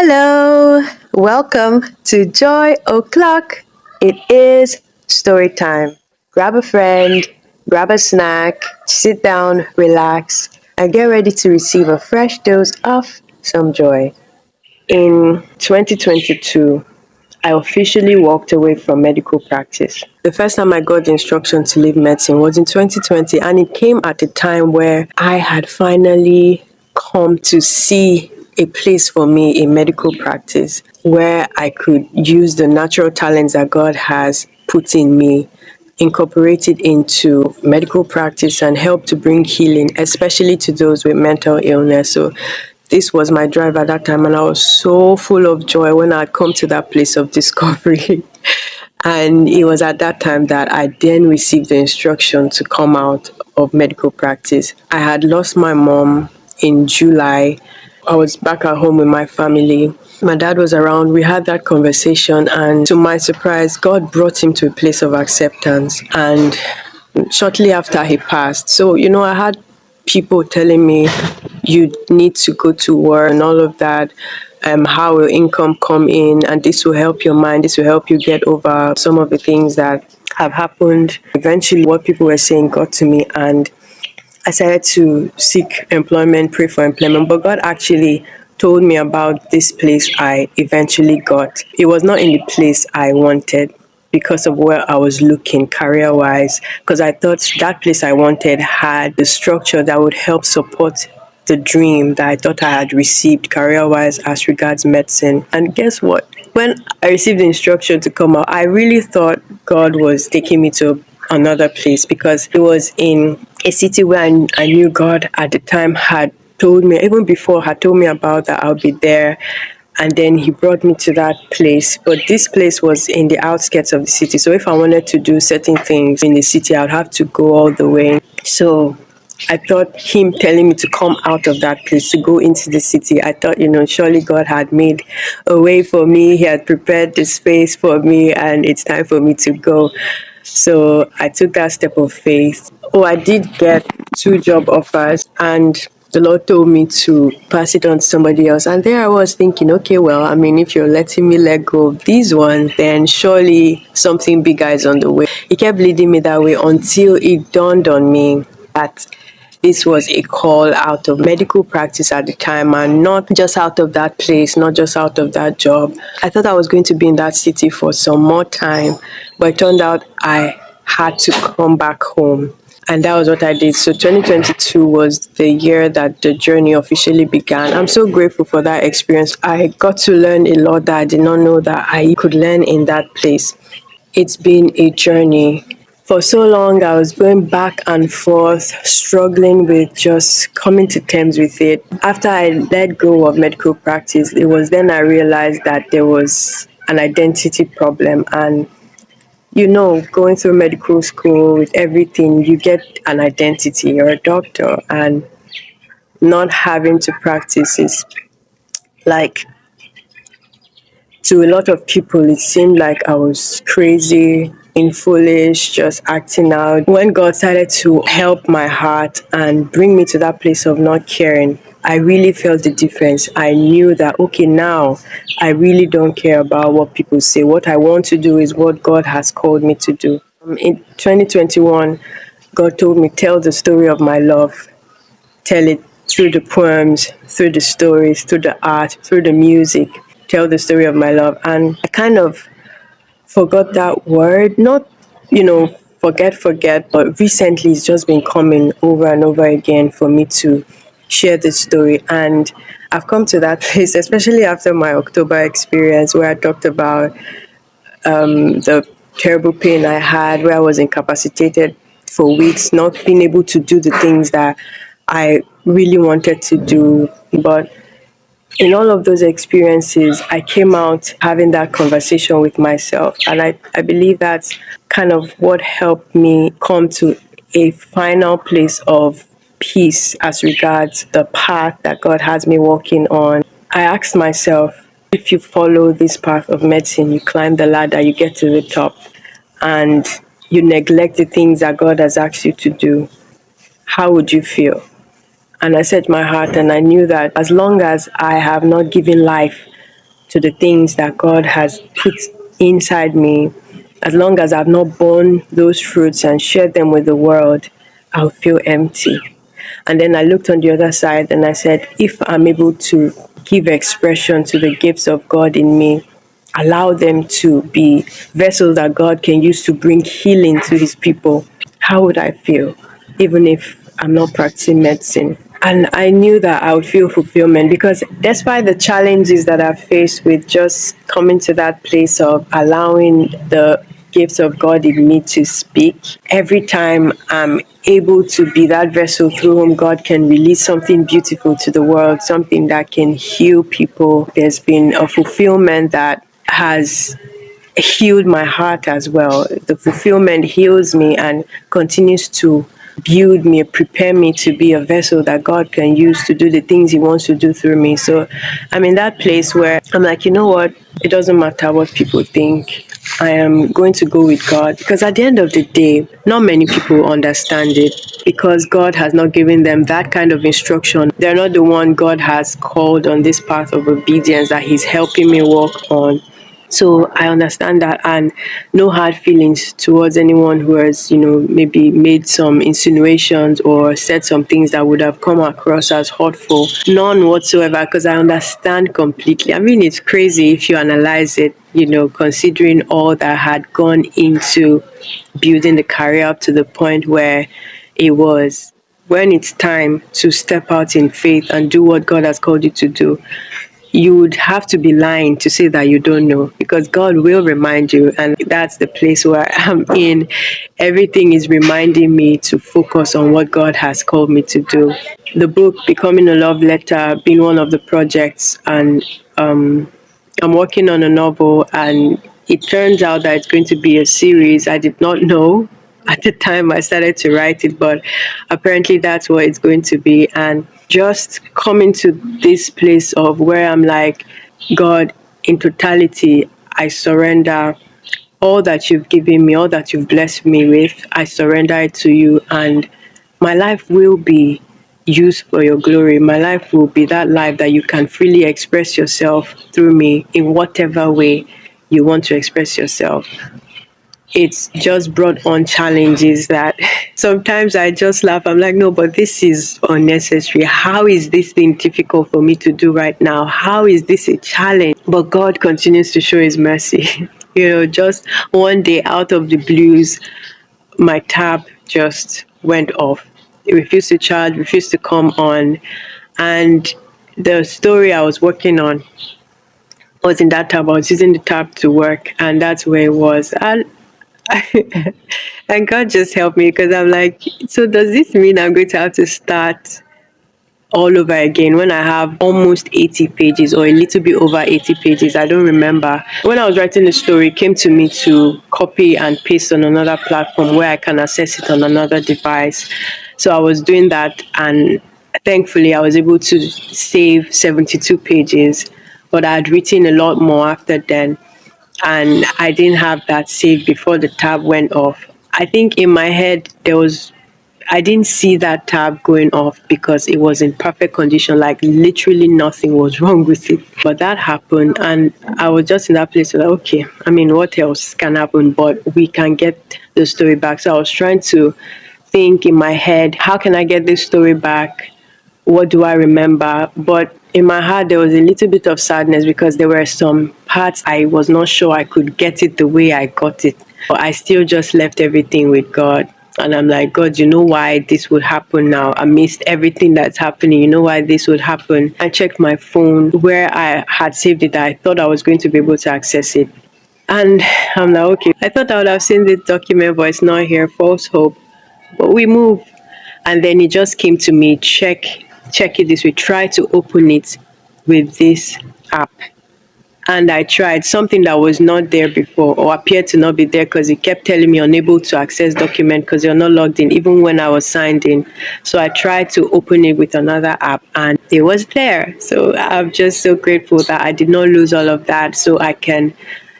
Hello, welcome to Joy O'Clock. It is story time. Grab a friend, grab a snack, sit down, relax, and get ready to receive a fresh dose of some joy. In 2022, I officially walked away from medical practice. The first time I got the instruction to leave medicine was in 2020, and it came at a time where I had finally come to see a place for me in medical practice where I could use the natural talents that God has put in me, incorporate it into medical practice and help to bring healing, especially to those with mental illness. So this was my drive at that time, and I was so full of joy when I had come to that place of discovery. And it was at that time that I then received the instruction to come out of medical practice. I had lost my mom in July. I was back at home with my family. My dad was around. We had that conversation, and to my surprise, God brought him to a place of acceptance. And shortly after he passed, so I had people telling me you need to go to work and all of that. How will income come in, and this will help your mind, this will help you get over some of the things that have happened. Eventually what people were saying got to me, and I started to seek employment, pray for employment, but God actually told me about this place I eventually got. It was not in the place I wanted because of where I was looking career wise, because I thought that place I wanted had the structure that would help support the dream that I thought I had received career wise as regards medicine. And guess what? When I received the instruction to come out, I really thought God was taking me to another place because it was in a city where I knew God at the time had told me, even before had told me about that I'll be there. And then he brought me to that place. But this place was in the outskirts of the city. So if I wanted to do certain things in the city, I'd have to go all the way. So I thought him telling me to come out of that place, to go into the city, I thought, surely God had made a way for me. He had prepared the space for me, and it's time for me to go. So I took that step of faith. Oh, I did get 2 job offers, and the Lord told me to pass it on to somebody else. And there I was thinking, okay, well, if you're letting me let go of these ones, then surely something bigger is on the way. He kept leading me that way until it dawned on me that this was a call out of medical practice at the time, and not just out of that place, not just out of that job. I thought I was going to be in that city for some more time, but it turned out I had to come back home. And that was what I did. So 2022 was the year that the journey officially began. I'm so grateful for that experience. I got to learn a lot that I did not know that I could learn in that place. It's been a journey. For so long, I was going back and forth, struggling with just coming to terms with it. After I let go of medical practice, it was then I realized that there was an identity problem. And going through medical school with everything, you get an identity. You're a doctor, and not having to practice is like, to a lot of people, it seemed like I was crazy and foolish, just acting out. When God started to help my heart and bring me to that place of not caring, I really felt the difference. I knew that, okay, now I really don't care about what people say. What I want to do is what God has called me to do. In 2021, God told me, tell the story of my love. Tell it through the poems, through the stories, through the art, through the music. Tell the story of my love. And I kind of forgot that word. Not, forget, but recently it's just been coming over and over again for me to share this story. And I've come to that place, especially after my October experience, where I talked about the terrible pain I had, where I was incapacitated for weeks, not being able to do the things that I really wanted to do. But in all of those experiences, I came out having that conversation with myself. And I believe that's kind of what helped me come to a final place of peace as regards the path that God has me walking on. I asked myself, if you follow this path of medicine, you climb the ladder, you get to the top, and you neglect the things that God has asked you to do, how would you feel? And I set my heart, and I knew that as long as I have not given life to the things that God has put inside me, as long as I've not borne those fruits and shared them with the world, I'll feel empty. And then I looked on the other side and I said, if I'm able to give expression to the gifts of God in me, allow them to be vessels that God can use to bring healing to his people, how would I feel? Even if I'm not practicing medicine. And I knew that I would feel fulfillment because despite the challenges that I've faced with just coming to that place of allowing the gifts of God in me to speak, every time I'm able to be that vessel through whom God can release something beautiful to the world, something that can heal people, there's been a fulfillment that has healed my heart as well. The fulfillment heals me and continues to build me, prepare me to be a vessel that God can use to do the things he wants to do through me. So I'm in that place where I'm like, you know what? It doesn't matter what people think. I am going to go with God because at the end of the day, not many people understand it because God has not given them that kind of instruction. They're not the one God has called on this path of obedience that he's helping me walk on. So I understand that, and no hard feelings towards anyone who has, maybe made some insinuations or said some things that would have come across as hurtful. None whatsoever, because I understand completely. I mean, it's crazy if you analyze it, considering all that had gone into building the career up to the point where it was. When it's time to step out in faith and do what God has called you to do, you would have to be lying to say that you don't know because God will remind you. And that's the place where I'm in. Everything is reminding me to focus on what God has called me to do. The book, Becoming a Love Letter, being one of the projects, and I'm working on a novel, and it turns out that it's going to be a series. I did not know at the time I started to write it, but apparently that's what it's going to be. And just coming to this place of where I'm like, God, in totality, I surrender all that you've given me, all that you've blessed me with, I surrender it to you. And my life will be used for your glory. My life will be that life that you can freely express yourself through me in whatever way you want to express yourself. It's just brought on challenges that sometimes I just laugh. I'm like, no, but this is unnecessary. How is this thing difficult for me to do right now? How is this a challenge? But God continues to show his mercy. Just one day out of the blues, my tab just went off. It refused to charge, refused to come on. And the story I was working on was in that tab. I was using the tab to work, and that's where it was. And God just helped me because I'm like, so does this mean I'm going to have to start all over again when I have almost 80 pages or a little bit over 80 pages? I don't remember. When I was writing the story, it came to me to copy and paste on another platform where I can access it on another device. So I was doing that, and thankfully I was able to save 72 pages, but I had written a lot more after then, and I didn't have that saved before the tab went off. I think in my head I didn't see that tab going off because it was in perfect condition, like literally nothing was wrong with it. But that happened, and I was just in that place where, okay, I mean, what else can happen? But we can get the story back. So I was trying to think in my head, how can I get this story back? What do I remember? But in my heart, there was a little bit of sadness because there were some parts I was not sure I could get it the way I got it. But I still just left everything with God. And I'm like, God, you know why this would happen now? Amidst everything that's happening, you know why this would happen? I checked my phone where I had saved it. I thought I was going to be able to access it. And I'm like, okay, I thought I would have seen this document, but it's not here. False hope. But we move. And then it just came to me, check it this way, try to open it with this app. And I tried something that was not there before or appeared to not be there because it kept telling me unable to access document because you're not logged in, even when I was signed in. So I tried to open it with another app and it was there. So I'm just so grateful that I did not lose all of that, so I can,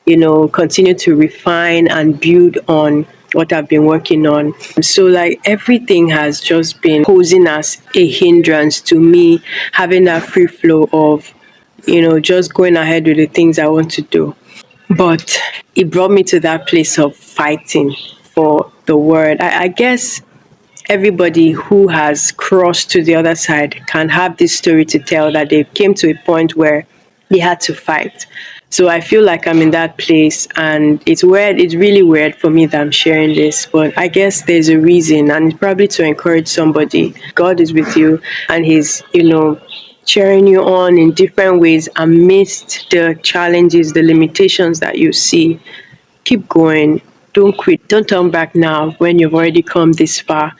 continue to refine and build on what I've been working on. So like everything has just been posing as a hindrance to me having that free flow of just going ahead with the things I want to do. But it brought me to that place of fighting for the word. I guess everybody who has crossed to the other side can have this story to tell that they came to a point where they had to fight. So I feel like I'm in that place, and it's weird. It's really weird for me that I'm sharing this, but I guess there's a reason, and it's probably to encourage somebody. God is with you, and He's, cheering you on in different ways amidst the challenges, the limitations that you see. Keep going. Don't quit. Don't turn back now when you've already come this far.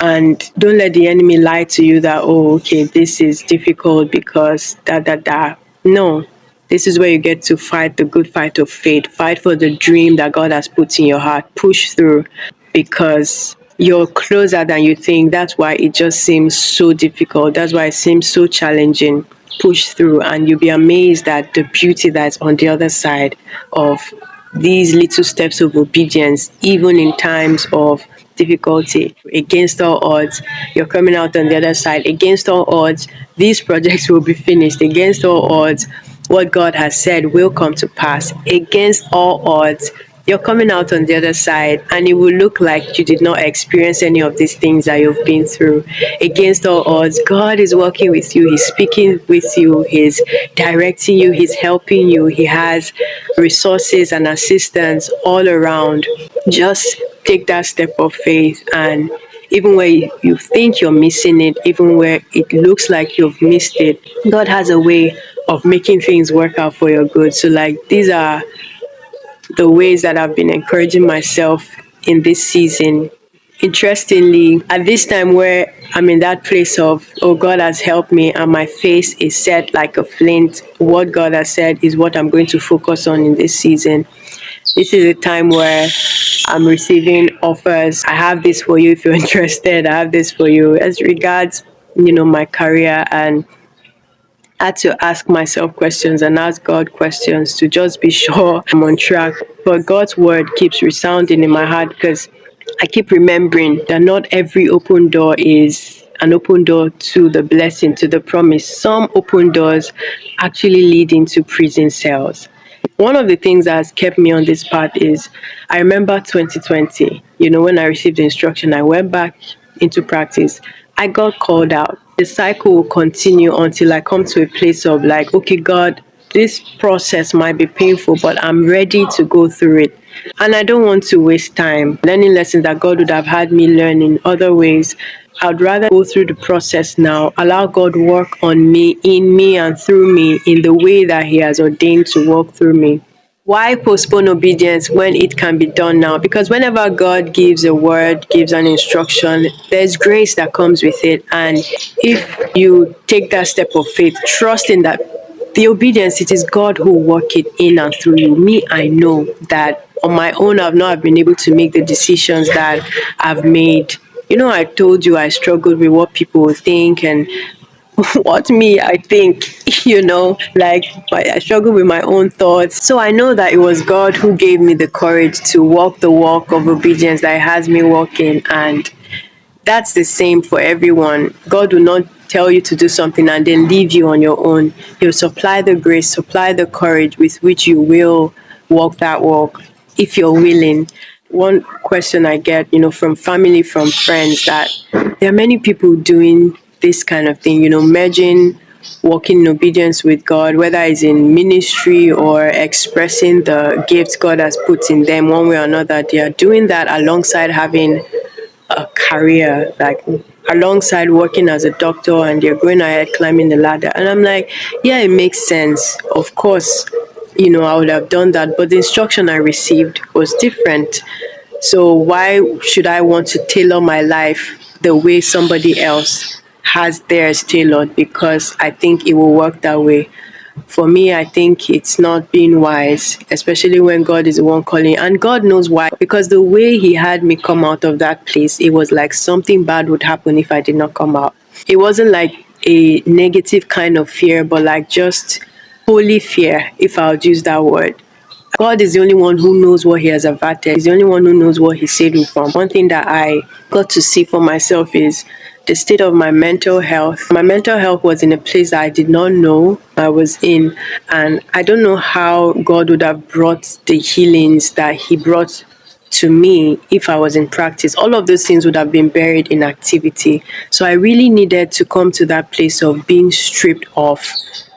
And don't let the enemy lie to you that, oh, okay, this is difficult because da da da. No, this is where you get to fight the good fight of faith. Fight for the dream that God has put in your heart. Push through, because you're closer than you think. That's why it just seems so difficult. That's why it seems so challenging. Push through, and you'll be amazed at the beauty that's on the other side of these little steps of obedience, even in times of difficulty. Against all odds, you're coming out on the other side. Against all odds, these projects will be finished. Against all odds, what God has said will come to pass. Against all odds, you're coming out on the other side, and it will look like you did not experience any of these things that you've been through. Against all odds, God is working with you. He's speaking with you. He's directing you. He's helping you. He has resources and assistance all around. Just take that step of faith, and even where you think you're missing it, even where it looks like you've missed it, God has a way of making things work out for your good. So, like, these are the ways that I've been encouraging myself in this season. Interestingly, at this time where I'm in that place of, oh, God has helped me and my face is set like a flint, what God has said is what I'm going to focus on in this season. This is a time where I'm receiving offers. I have this for you if you're interested. I have this for you. As regards, my career, and I had to ask myself questions and ask God questions to just be sure I'm on track. But God's word keeps resounding in my heart, because I keep remembering that not every open door is an open door to the blessing, to the promise. Some open doors actually lead into prison cells. One of the things that has kept me on this path is, I remember 2020, when I received the instruction, I went back into practice. I got called out. The cycle will continue until I come to a place of like, okay, God, this process might be painful, but I'm ready to go through it. And I don't want to waste time learning lessons that God would have had me learn in other ways. I'd rather go through the process now, allow God work on me, in me, and through me in the way that He has ordained to work through me. Why postpone obedience when it can be done now? Because whenever God gives a word, gives an instruction, there's grace that comes with it. And if you take that step of faith, trusting that the obedience, it is God who will work it in and through you. Me, I know that on my own, I've not been able to make the decisions that I've made. I told you I struggled with what people would think, and what me I think, like I struggle with my own thoughts. So I know that it was God who gave me the courage to walk the walk of obedience that He has me walking, and that's the same for everyone. God will not tell you to do something and then leave you on your own. He'll supply the grace, supply the courage with which you will walk that walk if you're willing. One question I get, from family, from friends, that there are many people doing this kind of thing, merging walking in obedience with God, whether it's in ministry or expressing the gifts God has put in them one way or another. They are doing that alongside having a career, like alongside working as a doctor, and they're going ahead climbing the ladder. And I'm like, yeah, it makes sense. Of course, I would have done that, but the instruction I received was different. So why should I want to tailor my life the way somebody else has theirs tailored because I think it will work that way? For me, I think it's not being wise, especially when God is the one calling. And God knows why, because the way He had me come out of that place, it was like something bad would happen if I did not come out. It wasn't like a negative kind of fear, but like just holy fear, if I would use that word. God is the only one who knows what He has averted. He's the only one who knows what He saved me from. One thing that I got to see for myself is the state of my mental health. My mental health was in a place that I did not know I was in. And I don't know how God would have brought the healings that He brought to me if I was in practice. All of those things would have been buried in activity. So I really needed to come to that place of being stripped of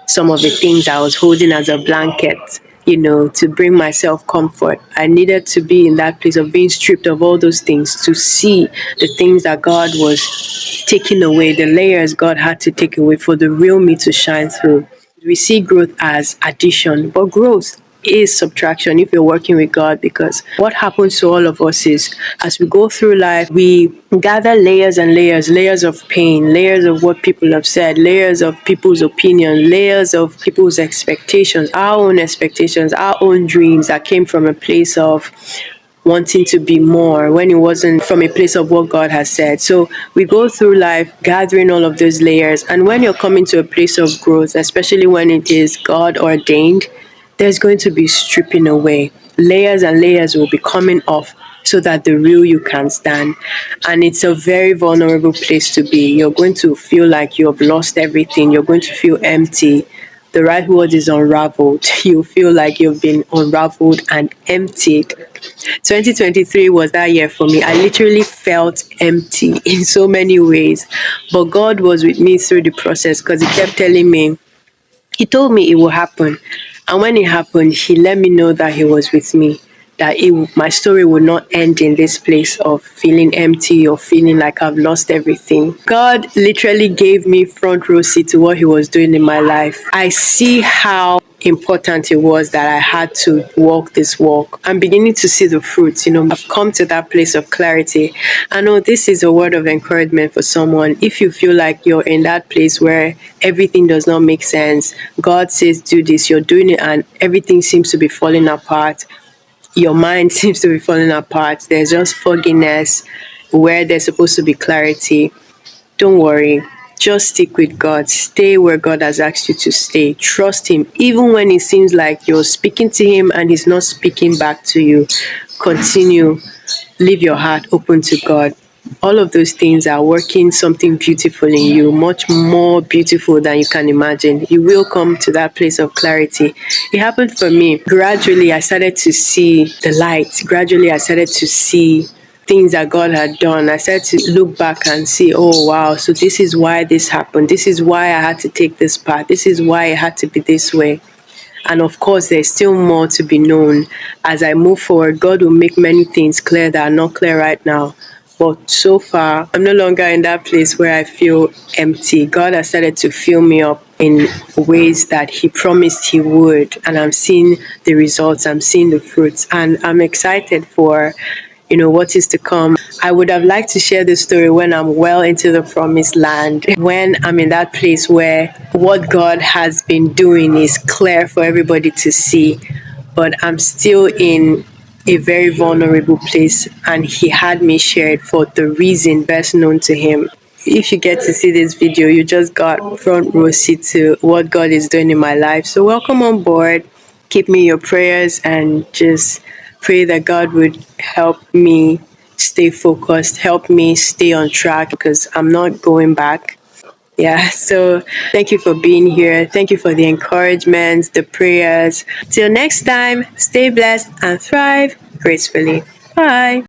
some of the things I was holding as a blanket, to bring myself comfort. I needed to be in that place of being stripped of all those things to see the things that God was taking away, the layers God had to take away for the real me to shine through. We see growth as addition, but growth is subtraction if you're working with God, because what happens to all of us is as we go through life, we gather layers and layers of pain, layers of what people have said, layers of people's opinion, layers of people's expectations, our own dreams that came from a place of wanting to be more when it wasn't from a place of what God has said. So we go through life gathering all of those layers. And when you're coming to a place of growth, especially when it is God ordained, there's going to be stripping away. Layers and layers will be coming off so that the real you can stand. And it's a very vulnerable place to be. You're going to feel like you've lost everything. You're going to feel empty. The right word is unraveled. You feel like you've been unraveled and emptied. 2023 was that year for me. I literally felt empty in so many ways. But God was with me through the process because He kept telling me, He told me it will happen. And when it happened, He let me know that He was with me, that my story would not end in this place of feeling empty or feeling like I've lost everything. God literally gave me front row seat to what He was doing in my life. I see how important it was that I had to walk this walk. I'm beginning to see the fruits. I've come to that place of clarity. I know this is a word of encouragement for someone. If you feel like you're in that place where everything does not make sense, God says do this, you're doing it, and everything seems to be falling apart. Your mind seems to be falling apart. There's just fogginess where there's supposed to be clarity. Don't worry. Just stick with God. Stay where God has asked you to stay. Trust Him. Even when it seems like you're speaking to Him and He's not speaking back to you, continue. Leave your heart open to God. All of those things are working something beautiful in you, much more beautiful than you can imagine. You will come to that place of clarity. It happened for me. Gradually, I started to see the light. Gradually, I started to see things that God had done. I started to look back and see, oh wow, so this is why this happened. This is why I had to take this path. This is why it had to be this way. And of course, there's still more to be known. As I move forward, God will make many things clear that are not clear right now. But so far, I'm no longer in that place where I feel empty. God has started to fill me up in ways that He promised He would. And I'm seeing the results, I'm seeing the fruits. And I'm excited for what is to come. I would have liked to share this story when I'm well into the promised land, when I'm in that place where what God has been doing is clear for everybody to see. But I'm still in a very vulnerable place, and He had me share it for the reason best known to Him. If you get to see this video, you just got front row seat to what God is doing in my life. So welcome on board. Keep me in your prayers and just pray that God would help me stay focused, help me stay on track because I'm not going back. Yeah, so thank you for being here. Thank you for the encouragement, the prayers. Till next time, stay blessed and thrive gracefully. Bye.